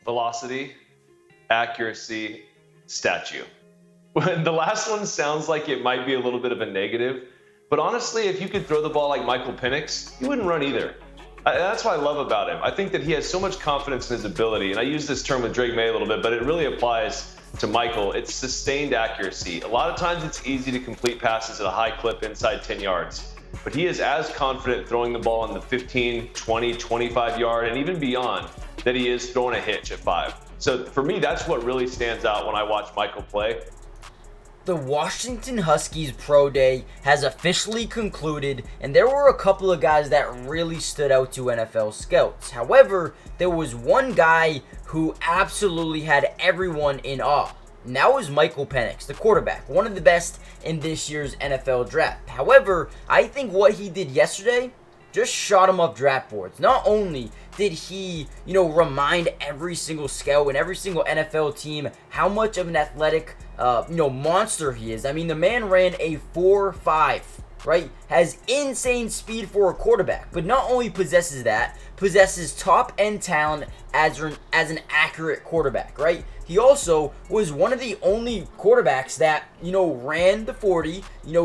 velocity, accuracy, statue. The last one sounds like it might be a little bit of a negative, but honestly, if you could throw the ball like Michael Penix, you wouldn't run either. That's what I love about him. I think that he has so much confidence in his ability, and I use this term with Drake May a little bit, but it really applies to Michael. It's sustained accuracy. A lot of times it's easy to complete passes at a high clip inside 10 yards, but he is as confident throwing the ball in the 15, 20, 25 yard, and even beyond that he is throwing a hitch at 5. So for me, that's what really stands out when I watch Michael play. The Washington Huskies Pro Day has officially concluded, and there were a couple of guys that really stood out to NFL scouts. However, there was one guy who absolutely had everyone in awe, and that was Michael Penix, the quarterback, one of the best in this year's NFL draft. However, I think what he did yesterday just shot him up draft boards. Not only did he, remind every single scout and every single NFL team how much of an athletic, monster he is. I mean, the man ran a 4.5, right? Has insane speed for a quarterback, but not only possesses top-end talent as an accurate quarterback, right? He also was one of the only quarterbacks that, ran the 40,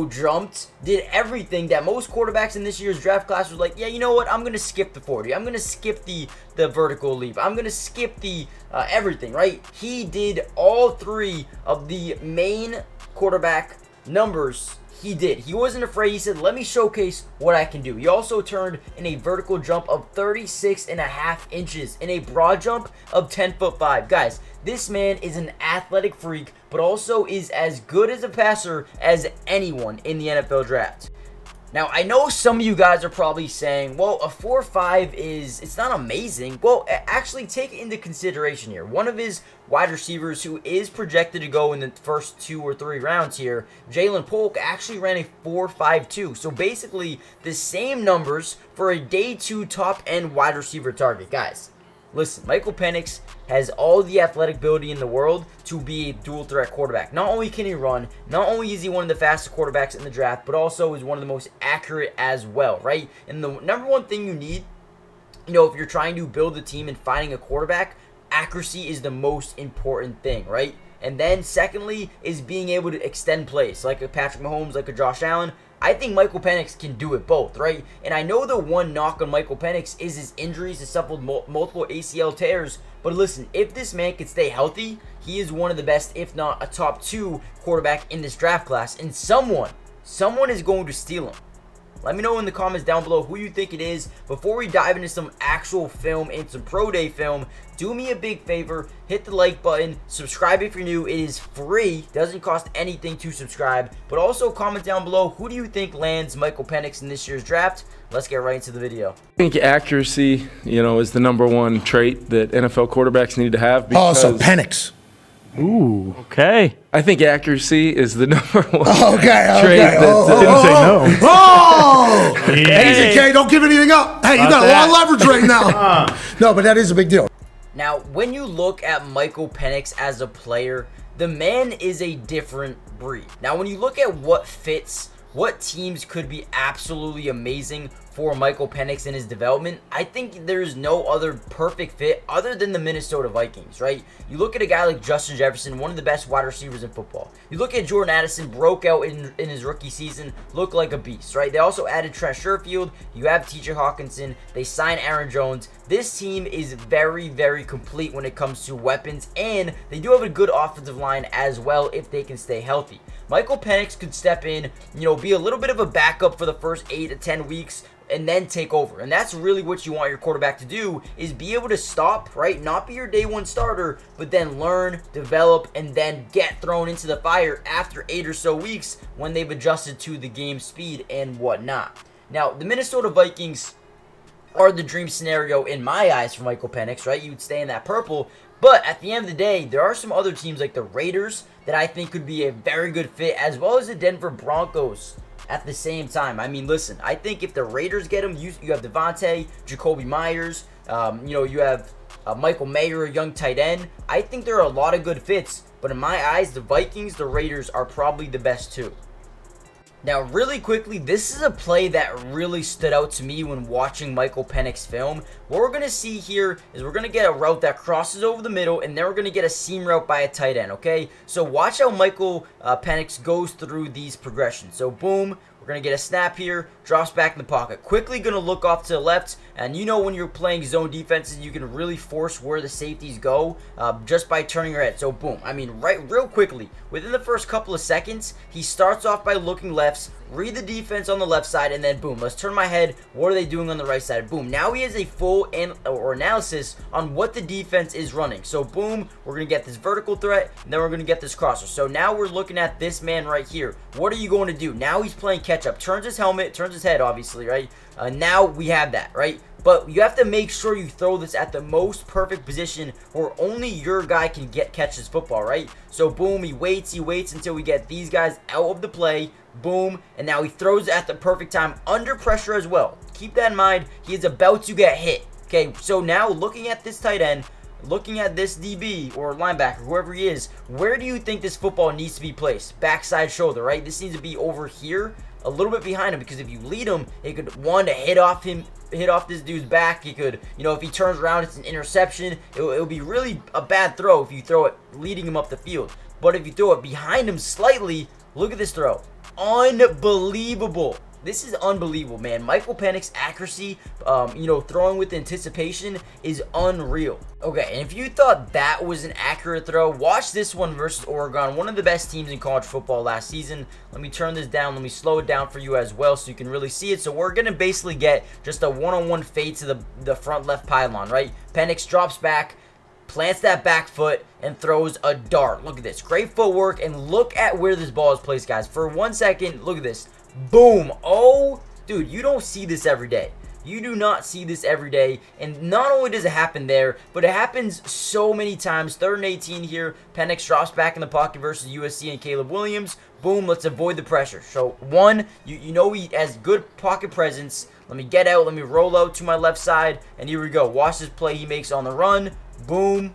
jumped, did everything that most quarterbacks in this year's draft class was like, yeah, you know what? I'm going to skip the 40. I'm going to skip the vertical leap. I'm going to skip the everything, right? He did all three of the main quarterback numbers. He did. He wasn't afraid. He said, let me showcase what I can do. He also turned in a vertical jump of 36.5 inches and a broad jump of 10'5". Guys, this man is an athletic freak, but also is as good as a passer as anyone in the NFL draft. Now, I know some of you guys are probably saying, well, a 4.5 it's not amazing. Well, actually take it into consideration here. One of his wide receivers who is projected to go in the first 2 or 3 rounds here, Jalen Polk, actually ran a 4.52. So basically the same numbers for a day 2 top end wide receiver target. Guys, listen, Michael Penix has all the athletic ability in the world to be a dual threat quarterback. Not only can he run, not only is he one of the fastest quarterbacks in the draft, but also is one of the most accurate as well, right? And the number one thing you need, if you're trying to build a team and finding a quarterback, accuracy is the most important thing, right? And then secondly is being able to extend plays, like a Patrick Mahomes, like a Josh Allen. I think Michael Penix can do it both, right? And I know the one knock on Michael Penix is his injuries. He suffered multiple ACL tears. But listen, if this man can stay healthy, he is one of the best, if not a top 2 quarterback in this draft class. And someone is going to steal him. Let me know in the comments down below who you think it is. Before we dive into some actual film and some Pro Day film, do me a big favor, hit the like button, subscribe if you're new. It is free, doesn't cost anything to subscribe. But also comment down below, who do you think lands Michael Penix in this year's draft? Let's get right into the video. I think accuracy, is the number one trait that NFL quarterbacks need to have. Oh, so Penix. Ooh. Okay. I think accuracy is the number one trait that Didn't say no. Oh! Easy, K. Don't give anything up. Hey, you got a lot of leverage right now. No, but that is a big deal. Now, when you look at Michael Penix as a player, the man is a different breed. Now, when you look at what fits, what teams could be absolutely amazing for Michael Penix in his development, I think there's no other perfect fit other than the Minnesota Vikings, right? You look at a guy like Justin Jefferson, one of the best wide receivers in football. You look at Jordan Addison, broke out in his rookie season, looked like a beast, right? They also added Trent Sherfield. You have TJ Hawkinson. They signed Aaron Jones. This team is very, very complete when it comes to weapons, and they do have a good offensive line as well if they can stay healthy. Michael Penix could step in, be a little bit of a backup for the first 8 to 10 weeks, and then take over. And that's really what you want your quarterback to do, is be able to stop, right? Not be your day 1 starter, but then learn, develop, and then get thrown into the fire after 8 or so weeks when they've adjusted to the game speed and whatnot. Now, the Minnesota Vikings are the dream scenario in my eyes for Michael Penix, right? You'd stay in that purple. But at the end of the day, there are some other teams like the Raiders that I think could be a very good fit, as well as the Denver Broncos at the same time. I mean, listen, I think if the Raiders get him, you have Devontae, Jacoby Myers, you have Michael Mayer, a young tight end. I think there are a lot of good fits, but in my eyes, the Vikings, the Raiders are probably the best 2. Now, really quickly, this is a play that really stood out to me when watching Michael Penix film. What we're going to see here is we're going to get a route that crosses over the middle, and then we're going to get a seam route by a tight end, okay? So watch how Michael Penix goes through these progressions. So boom, we're going to get a snap here, drops back in the pocket. Quickly going to look off to the left, and you know when you're playing zone defenses, you can really force where the safeties go just by turning your head. So boom, I mean, real quickly, within the first couple of seconds, he starts off by looking lefts, read the defense on the left side, and then boom, let's turn my head. What are they doing on the right side? Boom. Now he has a full analysis on what the defense is running. So boom, we're going to get this vertical threat, and then we're going to get this crosser. So now we're looking at this man right here. What are you going to do? Now he's playing catch up. Turns his helmet, turns his head, obviously, right? Now we have that, right? But you have to make sure you throw this at the most perfect position where only your guy can catch this football, right? So boom, he waits until we get these guys out of the play. Boom, and now he throws it at the perfect time under pressure as well. Keep that in mind. He is about to get hit. Okay, so now looking at this tight end, looking at this DB or linebacker, whoever he is, where do you think this football needs to be placed? Backside shoulder, right? This needs to be over here, a little bit behind him, because if you lead him, it could hit off this dude's back. He could, you know, if he turns around, it's an interception. It'll be really a bad throw if you throw it leading him up the field. But if you throw it behind him slightly, look at this throw. Unbelievable. This is unbelievable, man. Michael Penix accuracy, you know, throwing with anticipation is unreal. Okay, and if you thought that was an accurate throw, watch this one versus Oregon, one of the best teams in college football last season. Let me turn this down. Let me slow it down for you as well so you can really see it. So we're going to basically get just a one-on-one fade to the front left pylon, right? Penix drops back, plants that back foot, and throws a dart. Look at this. Great footwork, and look at where this ball is placed, guys. For 1 second, look at this. Boom. Oh, dude, you don't see this every day. You do not see this every day. And not only does it happen there, but it happens so many times. 3rd and 18 here. Penix drops back in the pocket versus USC and Caleb Williams. Boom, let's avoid the pressure. So, one, you know he has good pocket presence. Let me get out. Let me roll out to my left side. And here we go. Watch this play he makes on the run. Boom.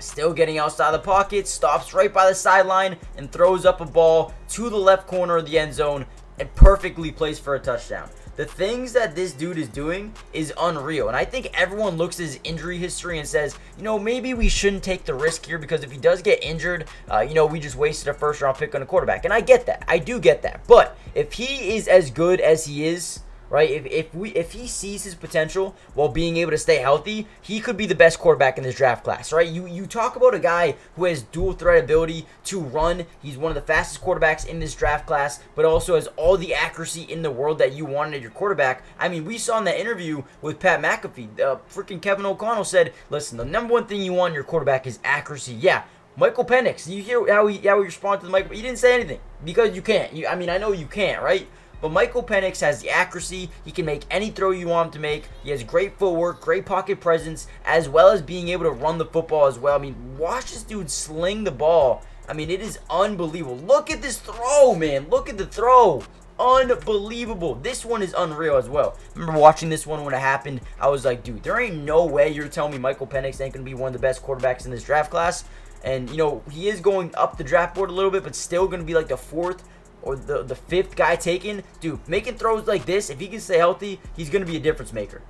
Still getting outside the pocket, stops right by the sideline, and throws up a ball to the left corner of the end zone and perfectly placed for a touchdown. The things that this dude is doing is unreal. And I think everyone looks at his injury history and says, you know, maybe we shouldn't take the risk here because if he does get injured, you know, we just wasted a first-round pick on a quarterback. And I get that. I do get that. But if he is as good as he is, right? If he sees his potential while being able to stay healthy, he could be the best quarterback in this draft class, right? You talk about a guy who has dual threat ability to run. He's one of the fastest quarterbacks in this draft class, but also has all the accuracy in the world that you wanted at your quarterback. I mean, we saw in that interview with Pat McAfee, freaking Kevin O'Connell said, listen, the number one thing you want in your quarterback is accuracy. Yeah. Michael Penix, you hear how he responded to the Michael? He didn't say anything because you can't. I mean, I know you can't, right? But Michael Penix has the accuracy. He can make any throw you want him to make. He has great footwork, great pocket presence, as well as being able to run the football as well. I mean, watch this dude sling the ball. I mean, it is unbelievable. Look at this throw, man. Look at the throw. Unbelievable. This one is unreal as well. I remember watching this one when it happened. I was like, dude, there ain't no way you're telling me Michael Penix ain't going to be one of the best quarterbacks in this draft class. And, you know, he is going up the draft board a little bit, but still going to be like the 4th or the 5th guy taken. Dude, making throws like this, if he can stay healthy, he's going to be a difference maker.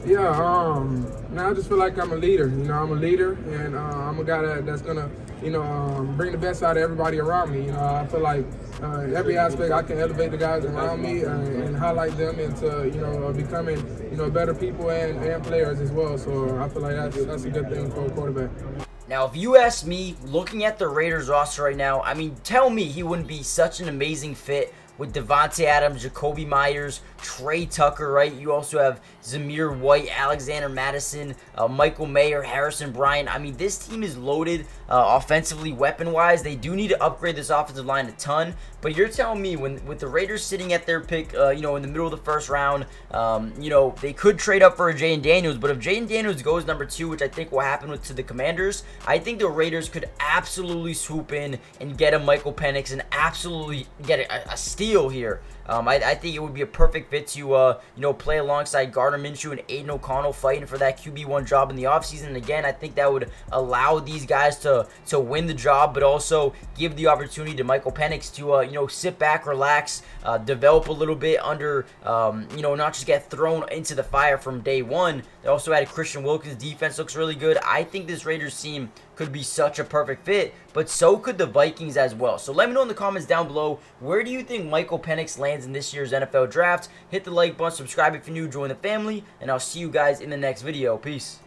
Yeah, now I just feel like I'm a leader. You know, I'm a leader, and I'm a guy that's going to, you know, bring the best out of everybody around me. You know, I feel like every aspect I can elevate the guys around me and highlight them into, you know, becoming, you know, better people and players as well. So I feel like that's a good thing for a quarterback. Now, if you ask me, looking at the Raiders roster right now, I mean, tell me he wouldn't be such an amazing fit with Devontae Adams, Jacoby Myers, Trey Tucker, right? You also have Zamir White, Alexander Madison, Michael Mayer, Harrison Bryant. I mean, this team is loaded offensively, weapon-wise. They do need to upgrade this offensive line a ton. But you're telling me with the Raiders sitting at their pick, you know, in the middle of the first round, you know, they could trade up for a Jaden Daniels. But if Jaden Daniels goes number 2, which I think will happen to the Commanders, I think the Raiders could absolutely swoop in and get a Michael Penix and absolutely get a steal here. I think it would be a perfect fit to, you know, play alongside Gardner Minshew and Aiden O'Connell fighting for that QB1 job in the offseason. And again, I think that would allow these guys to win the job, but also give the opportunity to Michael Penix to, you know, sit back, relax, develop a little bit under, you know, not just get thrown into the fire from day one. They also added Christian Wilkins. Defense looks really good. I think this Raiders team could be such a perfect fit, but so could the Vikings as well. So let me know in the comments down below, where do you think Michael Penix lands in this year's NFL draft? Hit the like button, subscribe if you're new, join the family, and I'll see you guys in the next video. Peace.